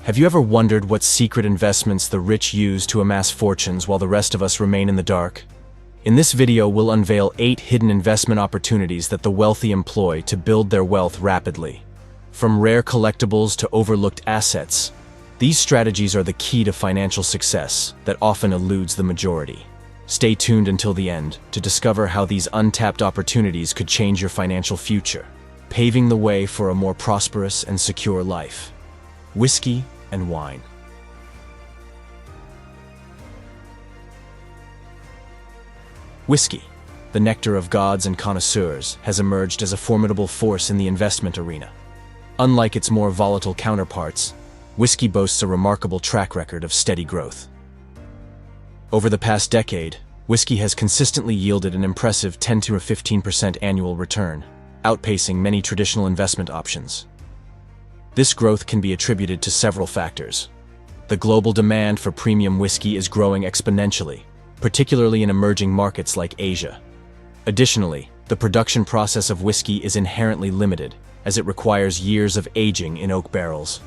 Have you ever wondered what secret investments the rich use to amass fortunes while the rest of us remain in the dark? In this video, we'll unveil 8 hidden investment opportunities that the wealthy employ to build their wealth rapidly. From rare collectibles to overlooked assets, these strategies are the key to financial success that often eludes the majority. Stay tuned until the end to discover how these untapped opportunities could change your financial future, paving the way for a more prosperous and secure life. Whiskey and wine. Whiskey, the nectar of gods and connoisseurs, has emerged as a formidable force in the investment arena. Unlike its more volatile counterparts, whiskey boasts a remarkable track record of steady growth. Over the past decade, whiskey has consistently yielded an impressive 10 to 15% annual return, outpacing many traditional investment options. This growth can be attributed to several factors. The global demand for premium whiskey is growing exponentially, particularly in emerging markets like Asia. Additionally, the production process of whiskey is inherently limited, as it requires years of aging in oak barrels.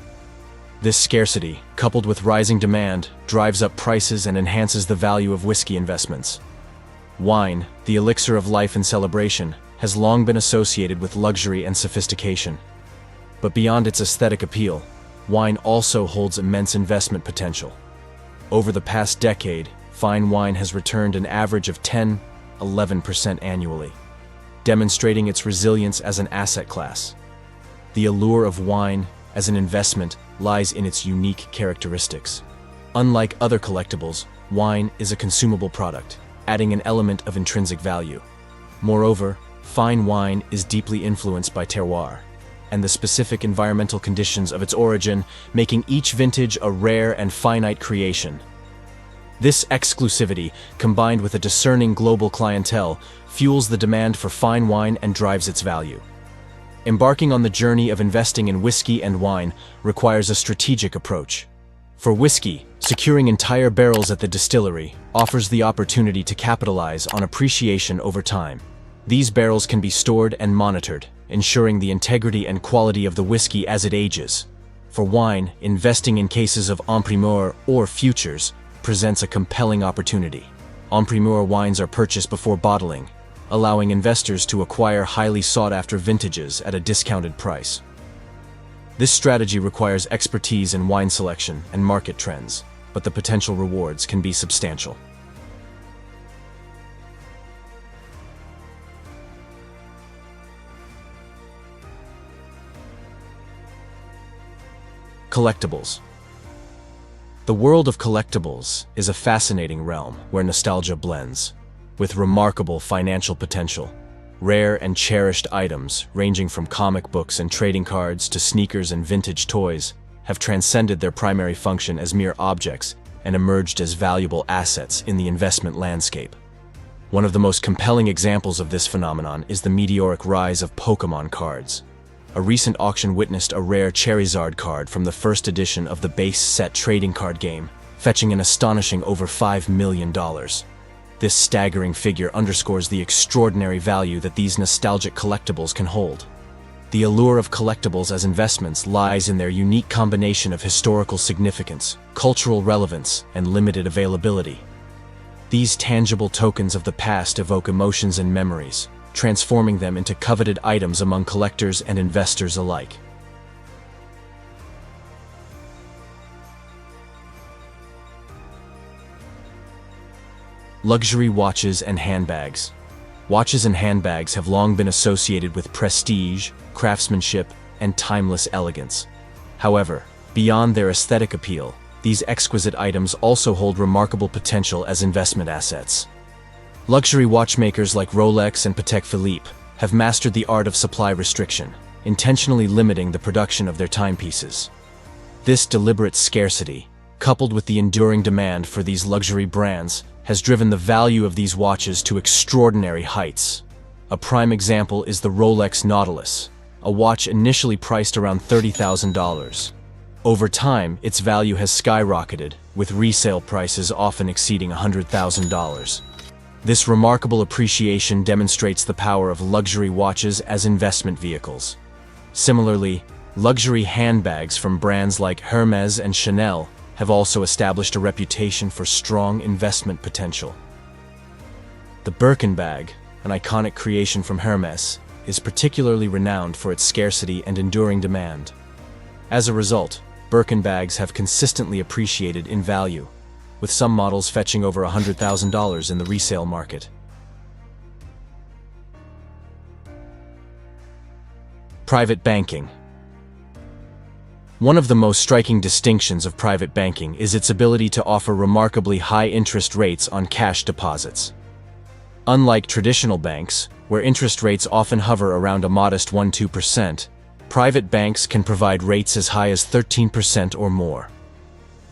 This scarcity, coupled with rising demand, drives up prices and enhances the value of whiskey investments. Wine, the elixir of life and celebration, has long been associated with luxury and sophistication. But beyond its aesthetic appeal, wine also holds immense investment potential. Over the past decade, fine wine has returned an average of 10–11% annually, demonstrating its resilience as an asset class. The allure of wine as an investment lies in its unique characteristics. Unlike other collectibles, wine is a consumable product, adding an element of intrinsic value. Moreover, fine wine is deeply influenced by terroir and the specific environmental conditions of its origin, making each vintage a rare and finite creation. This exclusivity, combined with a discerning global clientele, fuels the demand for fine wine and drives its value. Embarking on the journey of investing in whiskey and wine requires a strategic approach. For whiskey, securing entire barrels at the distillery offers the opportunity to capitalize on appreciation over time. These barrels can be stored and monitored, ensuring the integrity and quality of the whiskey as it ages. For wine, investing in cases of en primeur or futures presents a compelling opportunity. En primeur wines are purchased before bottling, allowing investors to acquire highly sought-after vintages at a discounted price. This strategy requires expertise in wine selection and market trends, but the potential rewards can be substantial. Collectibles. The world of collectibles is a fascinating realm where nostalgia blends with remarkable financial potential. Rare and cherished items, ranging from comic books and trading cards to sneakers and vintage toys, have transcended their primary function as mere objects and emerged as valuable assets in the investment landscape. One of the most compelling examples of this phenomenon is the meteoric rise of Pokémon cards. A recent auction witnessed a rare Charizard card from the first edition of the base set trading card game, fetching an astonishing over $5 million. This staggering figure underscores the extraordinary value that these nostalgic collectibles can hold. The allure of collectibles as investments lies in their unique combination of historical significance, cultural relevance, and limited availability. These tangible tokens of the past evoke emotions and memories, transforming them into coveted items among collectors and investors alike. Luxury watches and handbags. Watches and handbags have long been associated with prestige, craftsmanship, and timeless elegance. However, beyond their aesthetic appeal, these exquisite items also hold remarkable potential as investment assets. Luxury watchmakers like Rolex and Patek Philippe have mastered the art of supply restriction, intentionally limiting the production of their timepieces. This deliberate scarcity, coupled with the enduring demand for these luxury brands, has driven the value of these watches to extraordinary heights. A prime example is the Rolex Nautilus, a watch initially priced around $30,000. Over time, its value has skyrocketed, with resale prices often exceeding $100,000. This remarkable appreciation demonstrates the power of luxury watches as investment vehicles. Similarly, Luxury handbags from brands like Hermes and Chanel have also established a reputation for strong investment potential. The Birkin bag, an iconic creation from Hermes, is particularly renowned for its scarcity and enduring demand. As a result, Birkin bags have consistently appreciated in value, with some models fetching over $100,000 in the resale market. Private banking. One of the most striking distinctions of private banking is its ability to offer remarkably high interest rates on cash deposits. Unlike traditional banks, where interest rates often hover around a modest 1–2%, private banks can provide rates as high as 13% or more.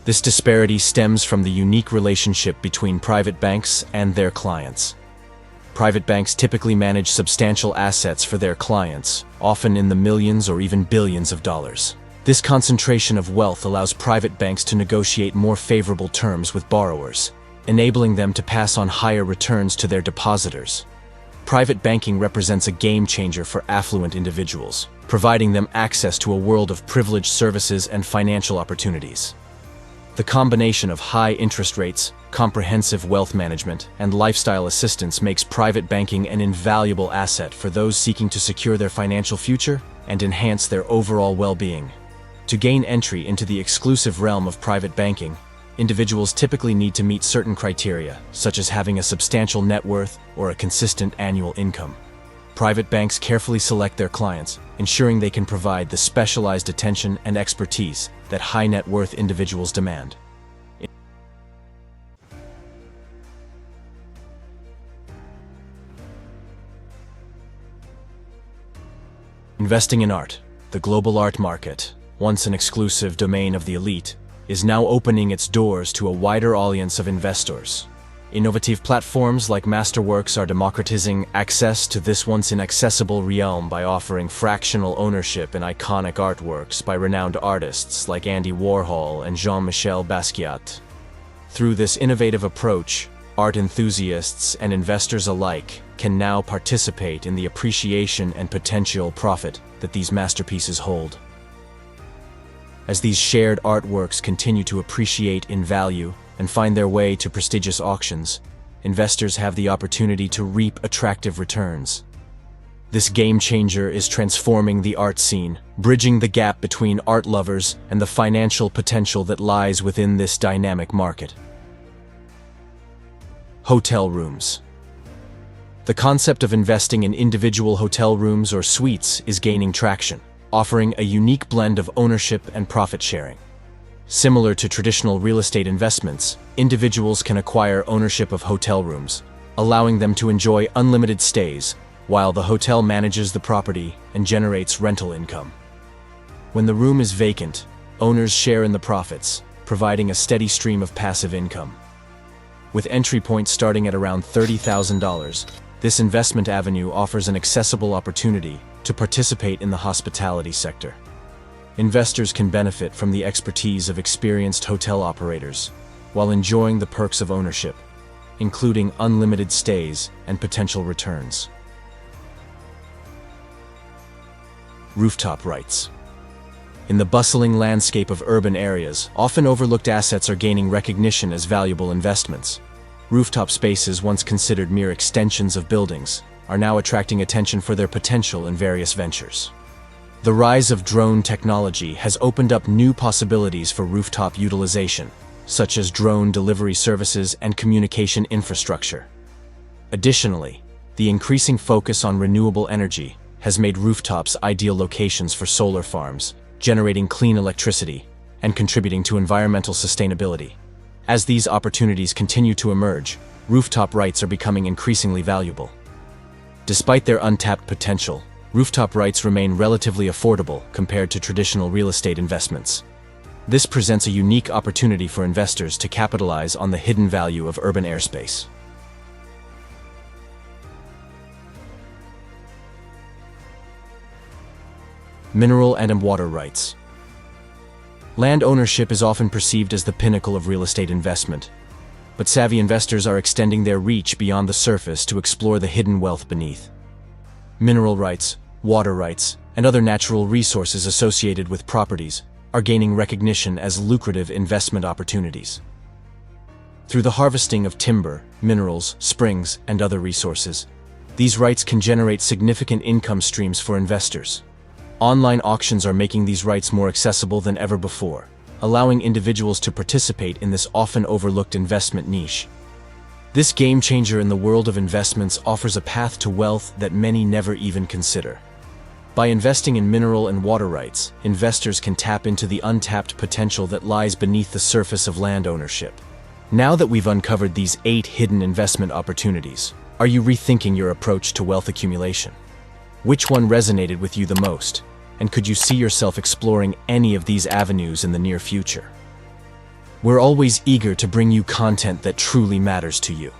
This disparity stems from the unique relationship between private banks and their clients. Private banks typically manage substantial assets for their clients, often in the millions or even billions of dollars. This concentration of wealth allows private banks to negotiate more favorable terms with borrowers, enabling them to pass on higher returns to their depositors. Private banking represents a game changer for affluent individuals, providing them access to a world of privileged services and financial opportunities. The combination of high interest rates, comprehensive wealth management, and lifestyle assistance makes private banking an invaluable asset for those seeking to secure their financial future and enhance their overall well-being. To gain entry into the exclusive realm of private banking, individuals typically need to meet certain criteria, such as having a substantial net worth or a consistent annual income. Private banks carefully select their clients, ensuring they can provide the specialized attention and expertise that high net worth individuals demand. Investing in art. The global art market, once an exclusive domain of the elite, is now opening its doors to a wider audience of investors. Innovative platforms like Masterworks are democratizing access to this once inaccessible realm by offering fractional ownership in iconic artworks by renowned artists like Andy Warhol and Jean-Michel Basquiat. Through this innovative approach, art enthusiasts and investors alike can now participate in the appreciation and potential profit that these masterpieces hold. As these shared artworks continue to appreciate in value and find their way to prestigious auctions, investors have the opportunity to reap attractive returns. This game changer is transforming the art scene, bridging the gap between art lovers and the financial potential that lies within this dynamic market. Hotel rooms. The concept of investing in individual hotel rooms or suites is gaining traction, offering a unique blend of ownership and profit sharing. Similar to traditional real estate investments, individuals can acquire ownership of hotel rooms, allowing them to enjoy unlimited stays, while the hotel manages the property and generates rental income. When the room is vacant, owners share in the profits, providing a steady stream of passive income. With entry points starting at around $30,000, this investment avenue offers an accessible opportunity to participate in the hospitality sector. Investors can benefit from the expertise of experienced hotel operators while enjoying the perks of ownership, including unlimited stays and potential returns. Rooftop rights. In the bustling landscape of urban areas, often overlooked assets are gaining recognition as valuable investments. Rooftop spaces, once considered mere extensions of buildings, are now attracting attention for their potential in various ventures. The rise of drone technology has opened up new possibilities for rooftop utilization, such as drone delivery services and communication infrastructure. Additionally, the increasing focus on renewable energy has made rooftops ideal locations for solar farms, generating clean electricity and contributing to environmental sustainability. As these opportunities continue to emerge, rooftop rights are becoming increasingly valuable. Despite their untapped potential, rooftop rights remain relatively affordable compared to traditional real estate investments. This presents a unique opportunity for investors to capitalize on the hidden value of urban airspace. Mineral and water rights. Land ownership is often perceived as the pinnacle of real estate investment, but savvy investors are extending their reach beyond the surface to explore the hidden wealth beneath. Mineral rights, water rights, and other natural resources associated with properties are gaining recognition as lucrative investment opportunities. Through the harvesting of timber, minerals, springs, and other resources, these rights can generate significant income streams for investors. Online auctions are making these rights more accessible than ever before, allowing individuals to participate in this often overlooked investment niche. This game changer in the world of investments offers a path to wealth that many never even consider. By investing in mineral and water rights, investors can tap into the untapped potential that lies beneath the surface of land ownership. Now that we've uncovered these 8 hidden investment opportunities, are you rethinking your approach to wealth accumulation? Which one resonated with you the most, and could you see yourself exploring any of these avenues in the near future? We're always eager to bring you content that truly matters to you.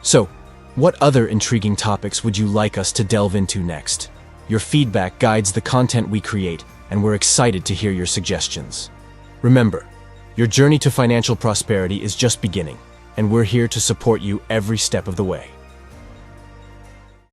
So, what other intriguing topics would you like us to delve into next? Your feedback guides the content we create, and we're excited to hear your suggestions. Remember, your journey to financial prosperity is just beginning, and we're here to support you every step of the way.